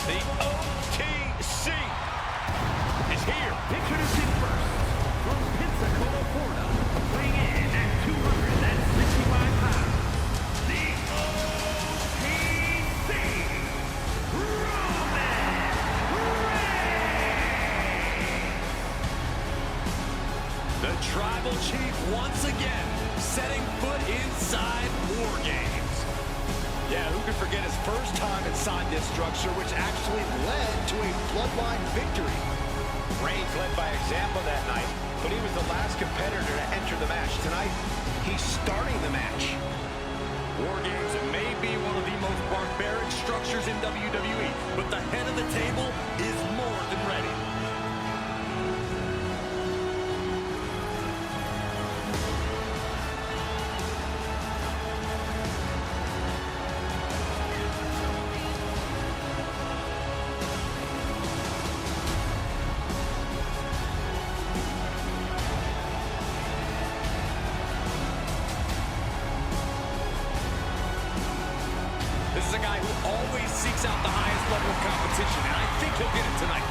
The OTC is here. Introducing first, from Pensacola, Florida, weighing in at 265 pounds, the OTC, Roman Reigns! The Tribal Chief once again setting foot inside War Games. Yeah, who could forget his first time inside this structure, which actually led to a bloodline victory. Reigns led by example that night, but he was the last competitor to enter the match. Tonight, he's starting the match. War Games may be one of the most barbaric structures in WWE, but the head of the table is more than ready. This is a guy who always seeks out the highest level of competition, and I think he'll get it tonight.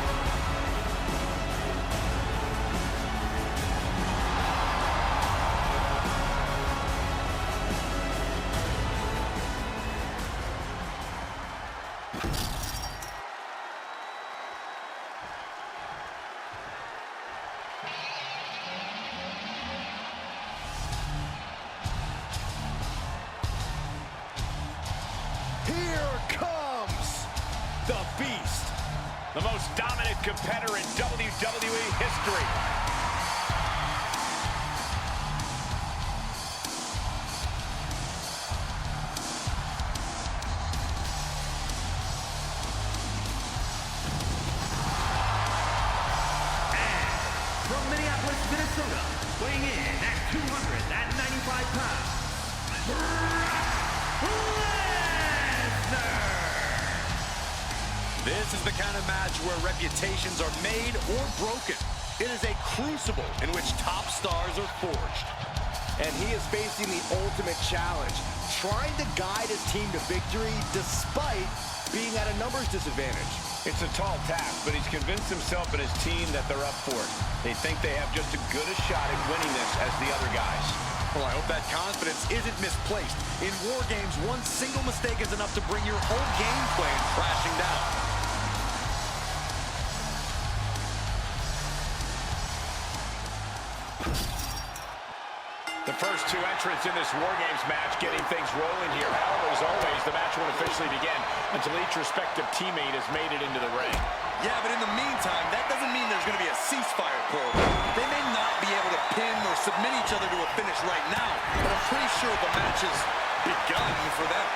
Here comes the Beast. The most dominant competitor in WWE history. From Minneapolis, Minnesota, weighing in at 295 pounds, This is the kind of match where reputations are made or broken. It is a crucible in which top stars are forged. And he is facing the ultimate challenge, trying to guide his team to victory despite being at a numbers disadvantage. It's a tall task, but he's convinced himself and his team that they're up for it. They think they have just as good a shot at winning this as the other guys. Well, I hope that confidence isn't misplaced. In War Games, one single mistake is enough to bring your whole game plan crashing down. The first two entrants in this War Games match getting things rolling here. However, as always, the match won't officially begin until each respective teammate has made it into the ring. Yeah, but in the meantime, that doesn't mean there's going to be a ceasefire, Cole. They may not be able to pin or submit each other to a finish right now, but I'm pretty sure the match has begun for them.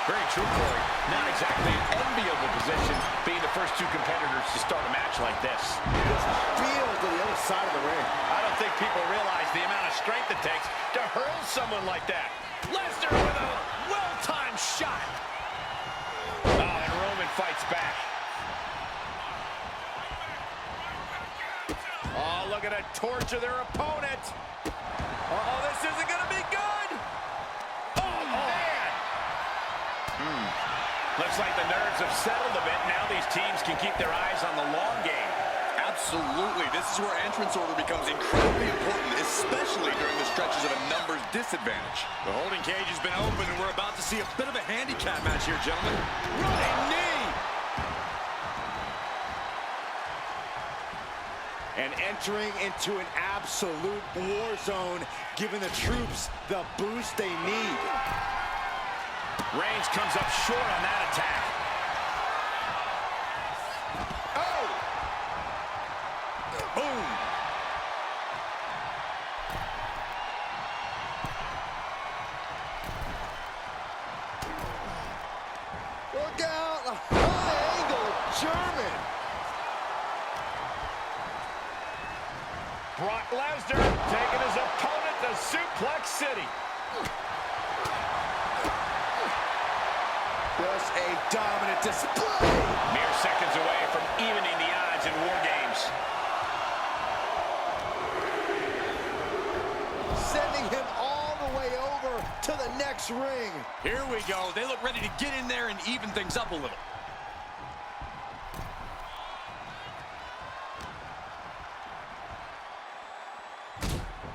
Very true, Corey. Not exactly an enviable position being the first two competitors to start a match like this. Just feel to the other side of the ring. I don't think people realize the amount of strength it takes to hurl someone like that. Lesnar with a well-timed shot. Oh, and Roman fights back. Oh, look at it torture their opponent. Uh-oh, this isn't going to be good. Oh, man. Looks like the nerves have settled a bit. Now these teams can keep their eyes on the long game. Absolutely. This is where entrance order becomes incredibly important, especially during the stretches of a numbers disadvantage. The holding cage has been opened, and we're about to see a bit of a handicap match here, gentlemen. Running knee! And entering into an absolute war zone, giving the troops the boost they need. Reigns comes up short on that attack. Oh! Boom! Look out! A high-angle German! Brock Lesnar taking his opponent to Suplex City. Just a dominant display. Mere seconds away from evening the odds in War Games. Sending him all the way over to the next ring. Here we go. They look ready to get in there and even things up a little.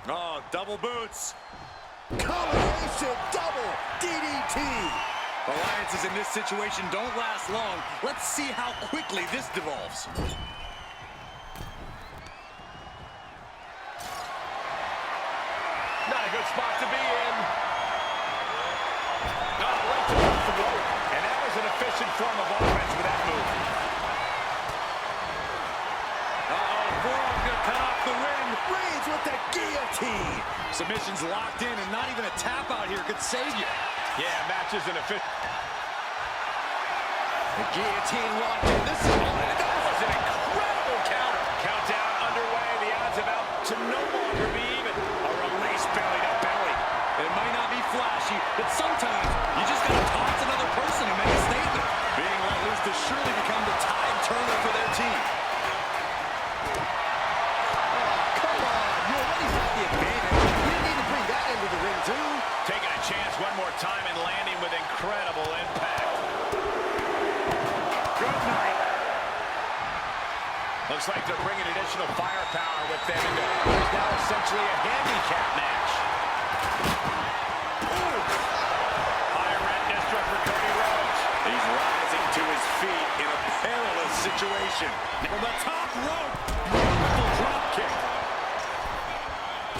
Oh, double boots. Combination double DDT. Alliances in this situation don't last long. Let's see how quickly this devolves. Not a good spot to be in. Right to the throat. And that was an efficient form of offense with that move. Forearm gonna cut off the ring. Reigns with the guillotine. Submission's locked in, and not even a tap out here could save you. Yeah, match isn't efficient. The guillotine locked in. That was an incredible counter. Countdown underway. The odds about to no longer be even. A release belly to belly. It might not be flashy, but sometimes you just gotta toss another person and make a statement. Being let loose to surely become the tide turner for their team. Come on, you already have the advantage. You didn't need to bring that into the ring, too. Taking a chance one more time and landing with incredible impact. Good night. Looks like they're bringing additional firepower with them into what is now essentially a handicap match. High red district for Cody Rhodes. He's rising to his feet in a perilous situation. From the top rope, beautiful drop kick.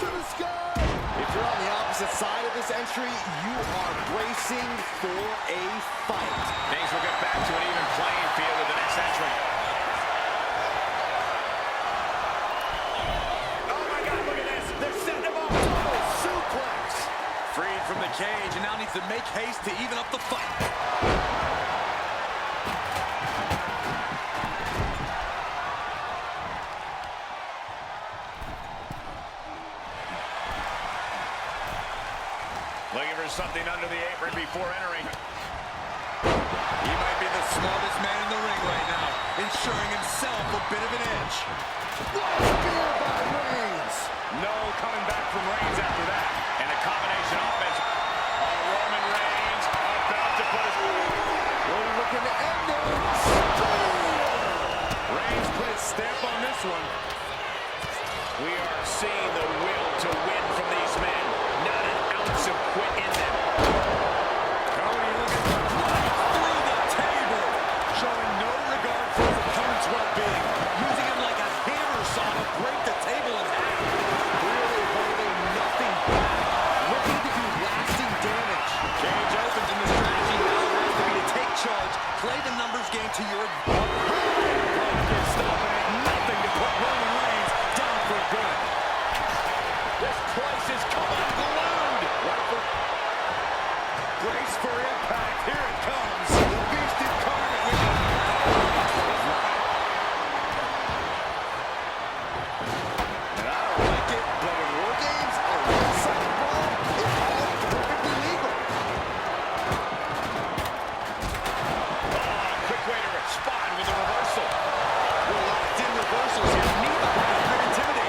To the sky. If you're on the opposite side of this entry, you are bracing for a fight. Things will get back to an even playing field with the next entrant. Oh my God, look at this. They're setting him up. Double suplex. Freed from the cage and now needs to make haste to even up the fight. Looking for something under the apron before entering. He might be the smartest man in the ring right now, ensuring himself a bit of an edge. Spear by Reigns. No coming back from Reigns after that. And a combination offense. Roman Reigns about to put his... We're looking to end it. Spear. Reigns put his stamp on this one. We are seeing the will to win from these men. Not an ounce of quit in them. Cody looking right through the table, showing no regard for his opponent's well-being, using him like a hammer saw to break the table in half. Really holding nothing back. Looking to do lasting damage. Cage opens and the strategy now has to be to take charge, play the numbers game to your advantage. Stopping at nothing to put Roman Reigns down for good. This place is coming unglued. Brace for impact. Here it comes. The beast incarnate with it. And I don't like it, but in war games, a one-sided brawl is all perfectly legal. Quick way to respond with a reversal. We're locked in reversals here. Neither one has been intimidated.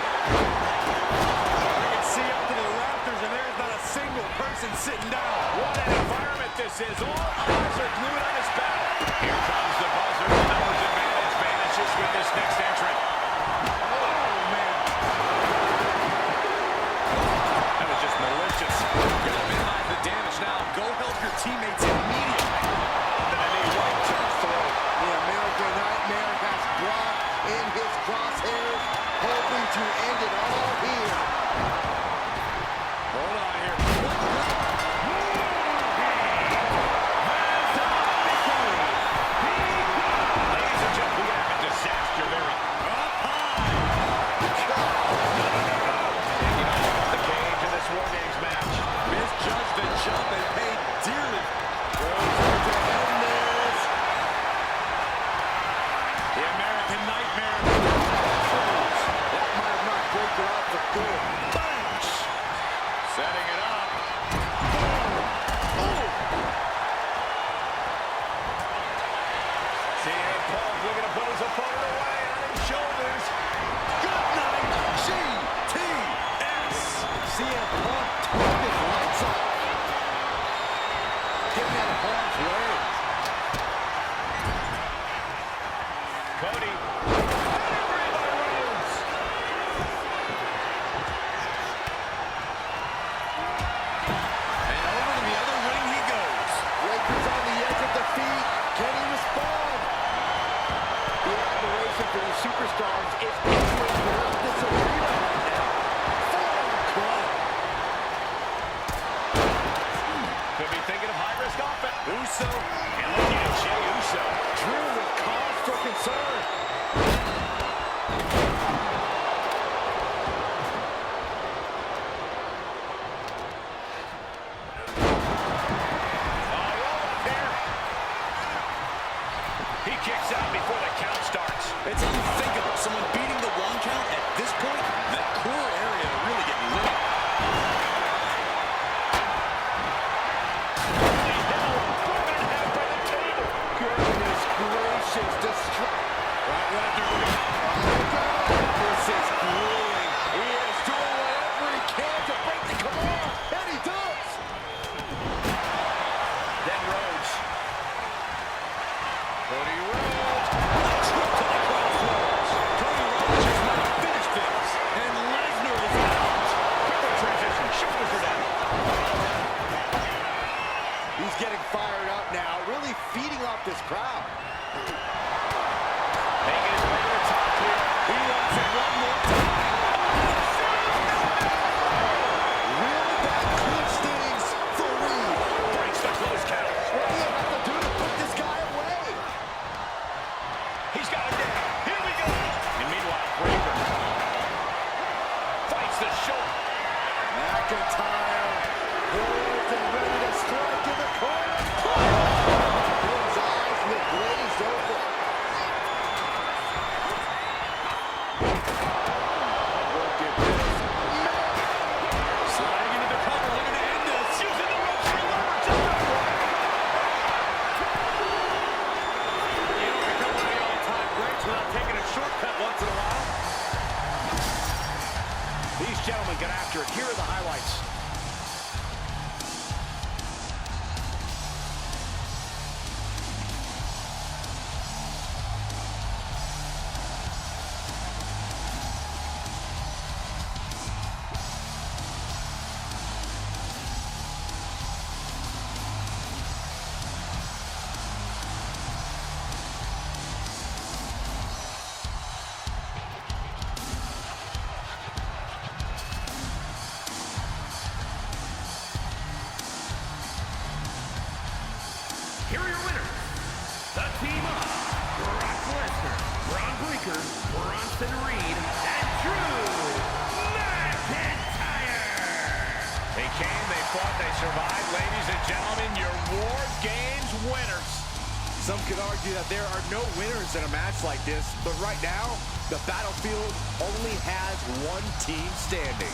I can see up to the rafters, and there's not a single person sitting down. What an environment this is. All eyes are glued on his back. Here comes the buzzer. The numbers advantage vanishes with this next entrant. Oh, man. That was just malicious. Gotta minimize the damage now. Go help your teammates immediately. Then a knee right to the throat. The American Nightmare has Brock in his crosshairs, hoping to end it all here. Hold on here. Ladies and gentlemen, we have a disaster there. The cage in this War Games match. Misjudged the jump and paid dearly. The American Nightmare. That might have knocked Breaker out for good. Punch. Setting it up. CM Punk looking to put his opponent away on his shoulders. Good night, GTS. CM Punk turned his lights off. Getting out of harm's way. Cody. fall. The admiration for these superstars is echoing throughout this arena right now. Forearm club. Could be thinking of high-risk offense. Uso. And looking at Jey Uso. Drew with cause for concern. He kicks out before the count starts. It's unthinkable. Someone beating the 1 count at this point, that core area really getting lit. Goodness gracious. Right, this is grueling. He is doing whatever he can to break the command. And he does. Then Rhodes. Cody Rhodes. Trip to the crossroads. Cody Rhodes just might have finished things. And Lesnar is out. Quick transition. Shoulders are down. He's getting fired up now, really feeding off this crowd. Making his way to the top here. He wants it one more time. Really bad clinch things for Reed. Breaks the close count. What do you have to do to put this guy away? He's got him down. Here we go. And meanwhile, Breaker fights the shoulder. McIntyre holds and ready to strike in the corner. His eyes look glazed over. Look at this. Sliding into the cover, looking to end this. Using the ropes for leverage. Just that right. You don't become one of the all-time greats without taking a shortcut once in a while. These gentlemen get after it. Here are the highlights. Here are your winners. The team of Brock Lesnar, Braun Breaker, Bronson Reed, and Drew McIntyre. They came, they fought, they survived. Ladies and gentlemen, your War Games winners. Some could argue that there are no winners in a match like this, but right now, the battlefield only has one team standing.